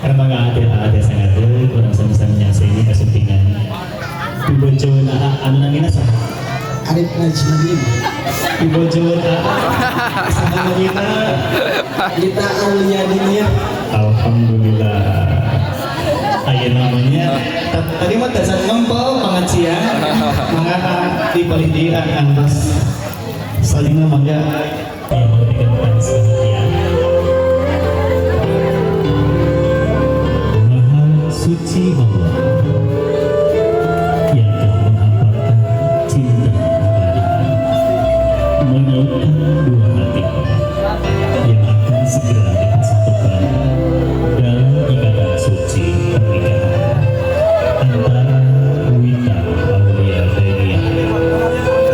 Karena nggak ada sangat kurang sama-samanya ini kesuntingan. Dibocoin anu namanya sah. Arif Najmadin. Dibocoin sama namanya. Kita Aulia Dunia. Alhamdulillah. Ayo namanya. Tadi mah dasar ngempel pengajian. Mengapa dipelitian antas saling mangga yang memberikan sekian. Suci Allah yang telah menghamparkan cinta abadi menyatukan dua hati yang akan segera dipersatukan dalam ikatan suci pernikahan antara Wita Aulia Daria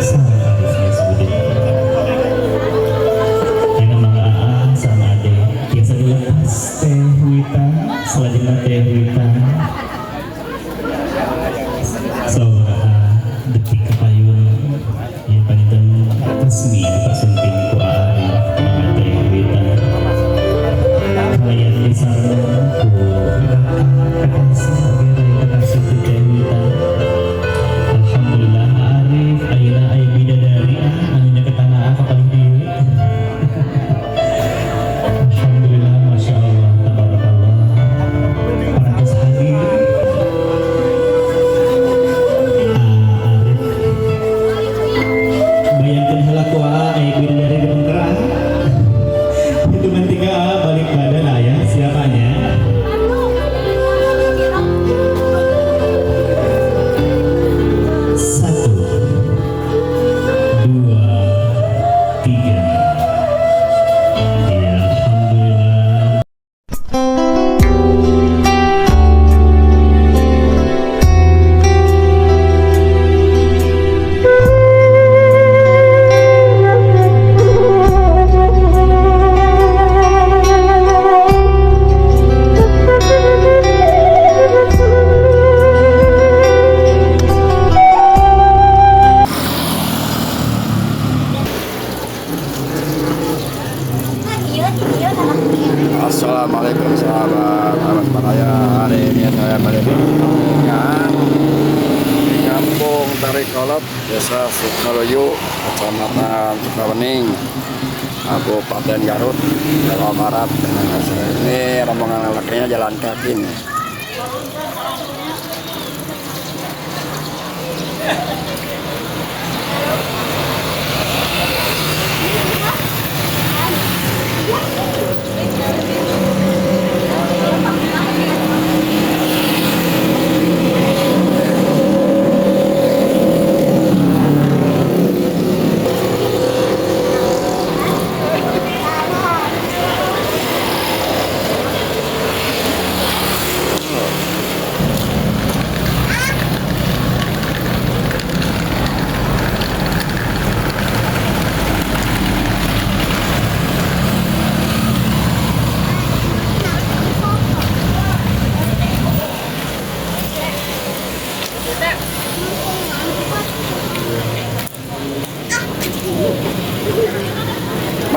sama Arif Nasruddin yang nama sama Ade biasa dilepas Teh Wita selanjutnya Teh Wita detik kepayun yang panjang resmi dipersunting ku Arif Teh Wita kalian bisa ku kekasih kekasih Teh Wita. Alhamdulillah Arif ayeuna aya bidadari anunya ke tanah apa paling dieu. Alhamdulillah masya Allah tabarakallah para hadir. Bayangkan heula ku aya bidadari di Bengkerang. Itu mentiga balik badan ayah siapanya. Satu, dua, tiga. Ya Alhamdulillah. Assalamualaikum sahabat Malaya. Hari ini saya berada di Kampung Tarikolot, Desa Sukaloyo, Kecamatan Sukawening, Kabupaten Garut, Jawa Barat. Ini rombongan lakinya jalan kaki nih.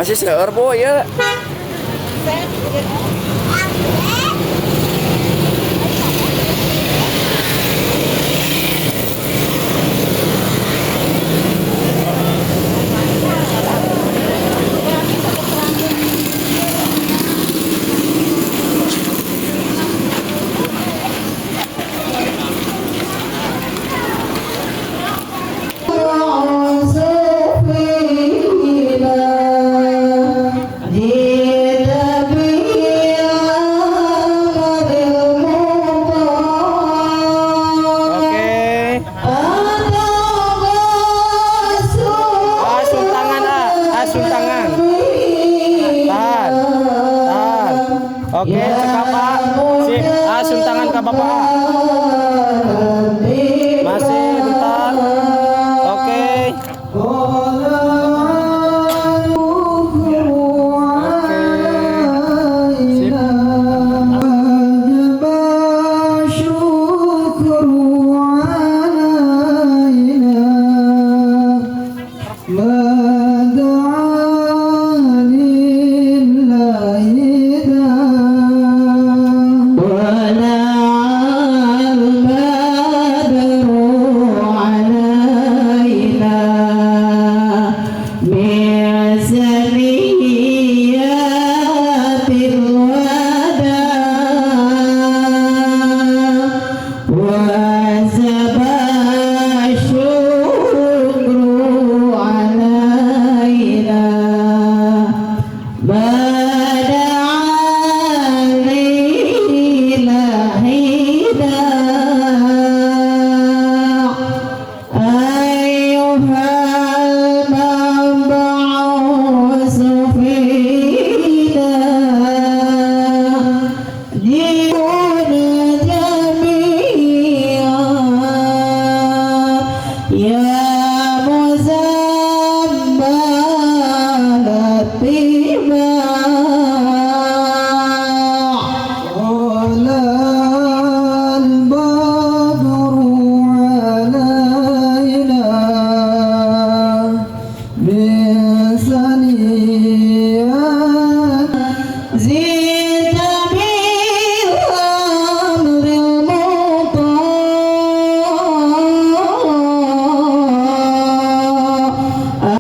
Masih seur bu ya. Oke, cekap Pak. Sip, asun tangan ke Bapak. Masih bentar. Oke.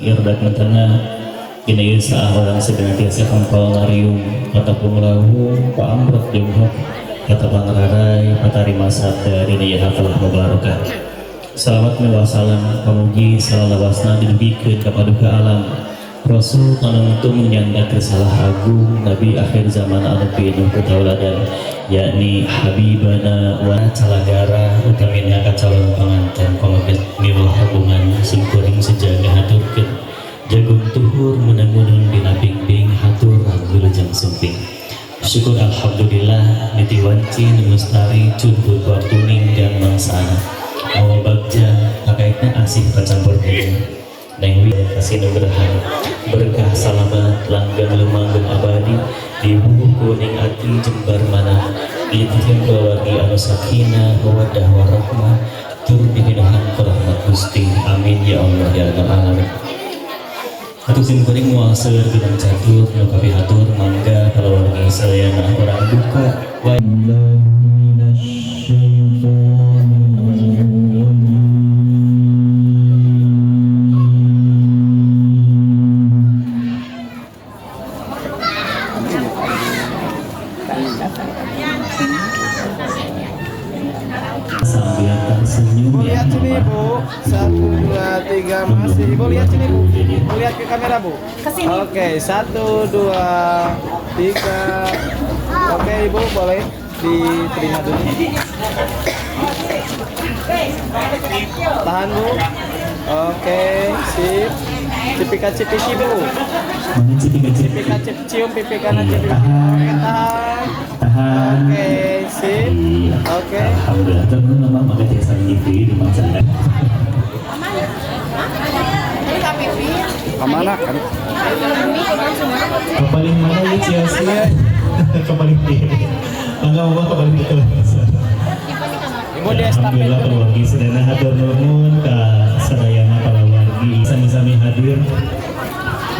irdak mentana kini seorang senantiasa hempal ngariung kata penglahu paamrot jumhok kata pangrarai patari masabda dina ya hafalah mubarakah. Salawat mewasalam pamugi salalawasna dinebikeun ka paduka alam Rasul panentu menyanda kesalah agung Nabi akhir zaman anu pinuh ketauladan yakni Habibana wa calagara utamina ka calon panganten pamaget milah hubungan sing kuring sejaga haturkeun jagung tuhur menang-menang dina bimbing hatur wilujeng sumping. Syukur alhamdulillah niti wanci mustari cumput waktuning dan mangsana mau bagja kakaitna asih kacampur deui neng wi kasih nugrahan berkah selamat langgeng lemanggeng abadi di buku kuning ati jembar mana dititip keluargi anu sakinah mawaddah warahmah tur dipinahan ku rahmat Gusti amin ya Allah ya rabbal alamin. Atuh sim kuring moal seueur bidang catur nu kapihatur mangga kalawargi sadayana urang buka wa sambil tersenyum Ibu ya lihat sini Bu, 1, 2, 3 masih. Ibu lihat sini Bu, Ibu lihat ke kamera Bu. Kesini. Oke, 1, 2, 3. Oke Ibu boleh diterima dulu. Tahan Bu. Oke, sip. Cipika cipiki Bu. mana cipika Cipika cip cium pipi kanan Iya, cium. tahan. Oke, tahan. tahan. Oke, sip. Iya. Oke. Alhamdulillah teman memang maka jasa gitu di masa Kemana kan? kepaling mana ya sia-sia kepaling tinggi enggak mau kepaling tinggi. Ibu di estafet Alhamdulillah dulu. keluargi sedana hatur nuhun ka sadayana kalawargi sami-sami hadir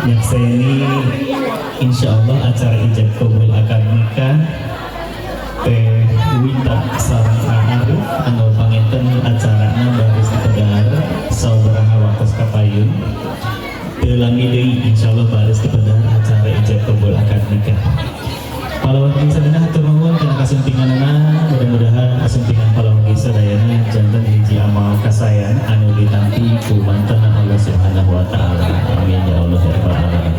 nyakseni insyaallah acara ijab kabul akad nikah Teh Wita sareng Arif anu panginten acarana baris dipedar sabaraha waktos kapayun teu lami deui insyaallah baris dipedar acara ijab kabul akad nikah. Palawan sadana hatur nuhun kana kasumpinganna mudah-mudahan kasumpingan palawan sadayana janten hiji amal kasayan anu ditampi ku manten Allah Subhanahu wa taala. Amin ya Allah ya rabbal alamin.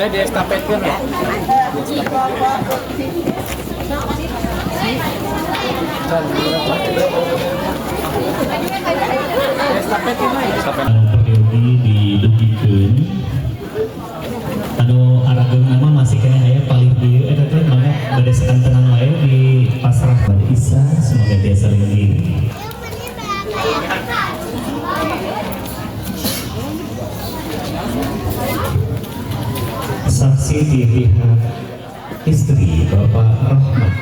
Di estafetkeun ya. Anu peryogi didugikeun anu arageun nama masih kena aya paling dieu eta teh mangga bade sakantenan wae di pasrah bade Isa semoga biasa leuwih. Saksi di pihak istri Bapak Rahmat.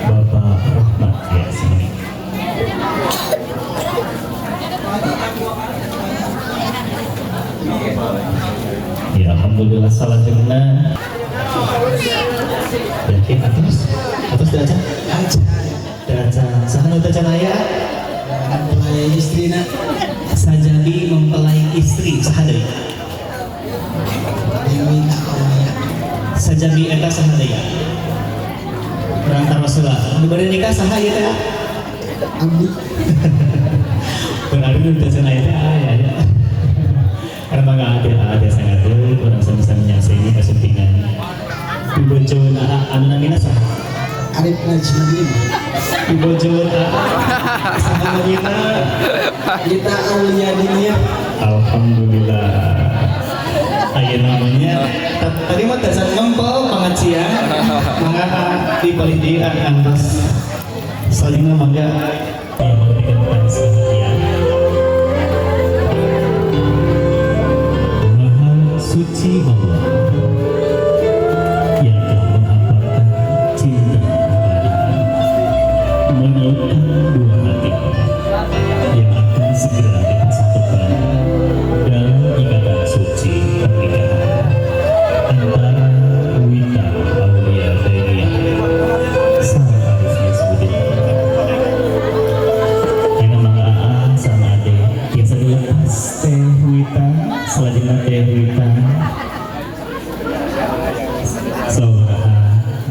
Bapak Rahmat ya sini. Ya alhamdulillah salatuna. Yakin atas derajat saha nu teu can aya mempelai istrina sajadi mempelai istri saha deui Dewi Aulia sajadi eta saha deui perantara Rasulullah nu bade nikah saha ieu teh Abdi berarti udah senai ya. Karena nggak ada sangat orang sama-sama sini kesuntingan. Ibojo anu namina sah. Arif Najmudin. Ibojo sama namina. Kita Aulia Dunia. Alhamdulillah. Ayo namanya. Tadi mah dasar ngempel pengajian. Mangga dipelitian antas. Salingnya mangga. Yang memberikan sebagian. Suci Allah yang telah menghamparkan cinta kepada menyatukan dua hati yang akan segera disatukan dalam ikatan suci pernikahan antara Wita Aulia Daria sama Arif Nasruddin yang nama sama Ade biasa dilepas Teh Wita selanjutnya Teh Wita saudara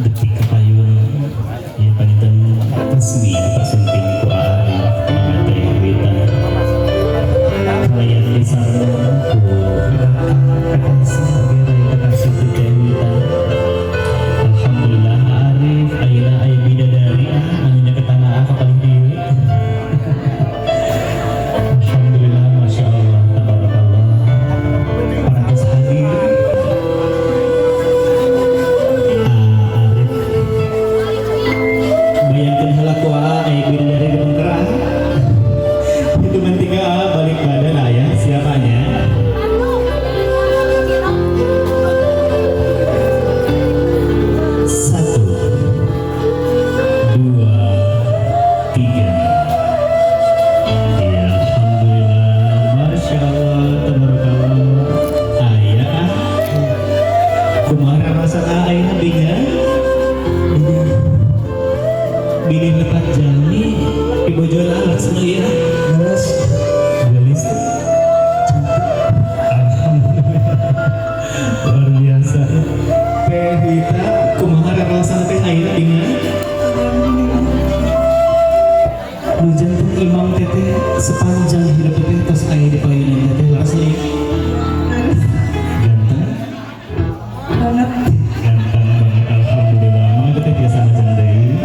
detik kepayun yang panjang resmi persunting ku Arif Teh Wita kalian bisa menunggu kekasih sebagai kekasih Teh Wita. Alhamdulillah Arif ayeuna aya bidadari anu ke tanah paling deui. Alhamdulillah masya Allah tabarakallah para hadir. Arif bayangkeun heula ku aya bidadari gedung kerang. Itu mentiga balik badan aya siapanya. Satu, dua, tiga. Ya alhamdulillah, masya Allah, tabarakallah. Ayah, kumaha rasana ayah binya? Bini lepat jami, ibu jual langsung ya. Gelis, gelis. Alhamdulillah, luar biasa. Teh Wita, kumaha rasana teh ayah binya? Nu jantung imam teteh sepanjang hidup teteh tos aya di payunan teteh asli ganteng banget alhamdulillah mah teteh biasa macam deui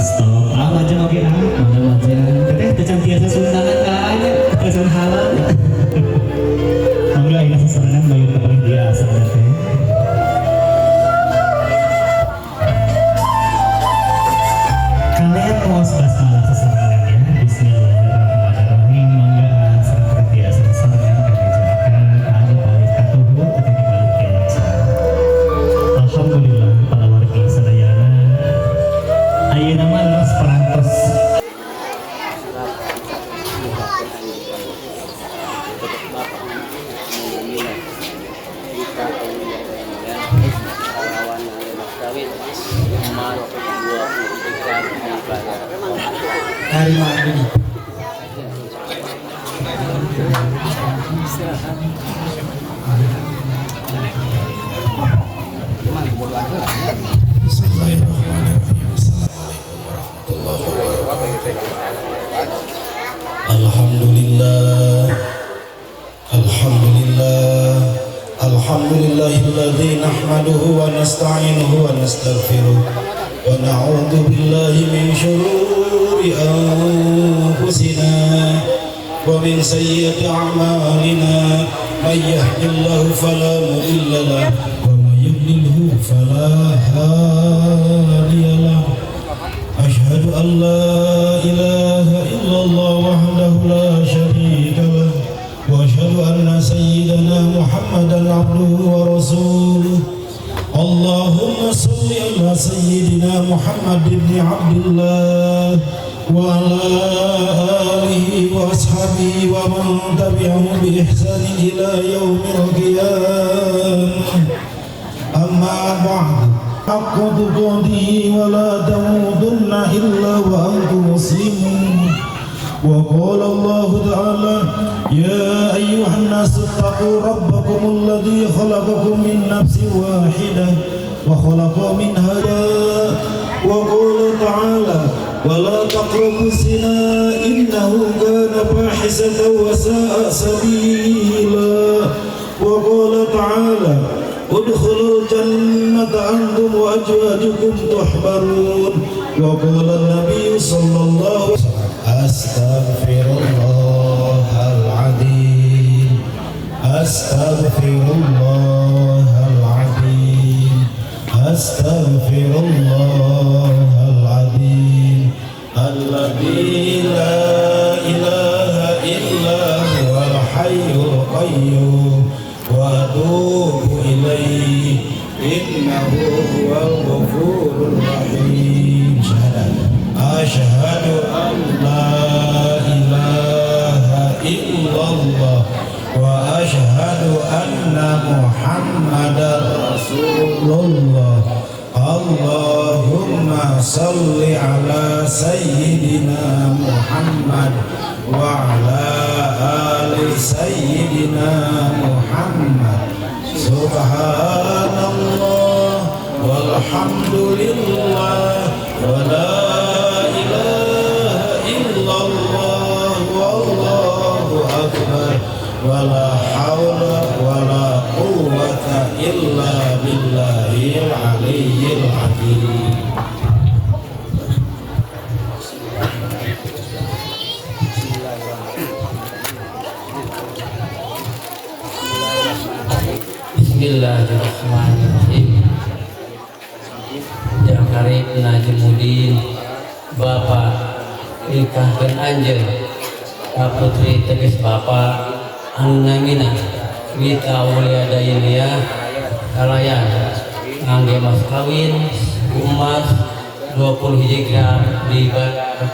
stop macam oke macam teteh teu can biasa sundangan ka aya kesan halal mangga aya sasarangan bayar ka paling dia asal teteh. Kalian mau basmalah sesarangan ya. Bismillahirrahmanirrahim. Mangga seperti biasa sesarangan kami jadikan ada balik katuhu tapi dibalik kelaksa. Alhamdulillah para wargi sadayana. Ayeuna mah leres perantos. Hari ini. Alhamdulillah, Alhamdulillah, Alhamdulillahilladzi nahmaduhu wa nasta'inuhu wa nastaghfiruh wa na'udzu billahi min syururi anfusina wa min sayyiati a'malina may yahdihillahu fala mudilla lahu wa may yudlilhu fala hadiya lahu. Asyhadu an la ilaha illallah wahdahu la syarika lah wa asyhadu anna sayyidana Muhammadan abduhu wa rasuluh. Allahumma salli ala sayyidina Muhammad ibn Abdullah wa ala alihi wa ashabihi wa man tabi'ahum bi ihsanin ila yaumil qiyamah. Amma ba'd. حق تقاته ولا تموتن إلا وأنتم مسلمون. وقال الله تعالى يا أيها الناس اتقوا ربكم الذي خلقكم من نفس واحدة وخلق منها وقال تعالى ولا تقربوا الزنا إنه كان فاحشة وساء سبيلا وقال تعالى ادخلوا الجنة أنتم وأزواجكم تحبرون وقال النبي صلى الله عليه وسلم أستغفر الله العظيم أستغفر الله العظيم أستغفر الله العظيم الذي لا إله إلا هو الحي القيوم وأتوب إليه إنه هو الغفور الرحيم أشهد أن لا إله إلا الله وأشهد أن محمدا رسول الله اللهم صل على سيدنا محمد وعلى آل سيدنا محمد سبحان الله والحمد لله ولا إله إلا الله والله أكبر ولا حول ولا قوة إلا بالله العلي العظيم Bismillahirrahmanirrahim. Yang karib najemudin Bapak nikahkan anjel kaputri teges Bapak anu namina Wita Aulia Dainiyah kalayan ngangge mas kawin emas 20 gram di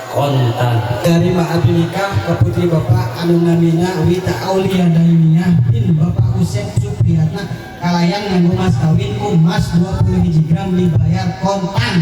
kontan Dari abdi nikah ke putri Bapak anu namina Wita Aulia Dainiyah bin Bapak Usep Supriyatna kalayan nganggo mas kawin emas 20 gram dibayar kontan.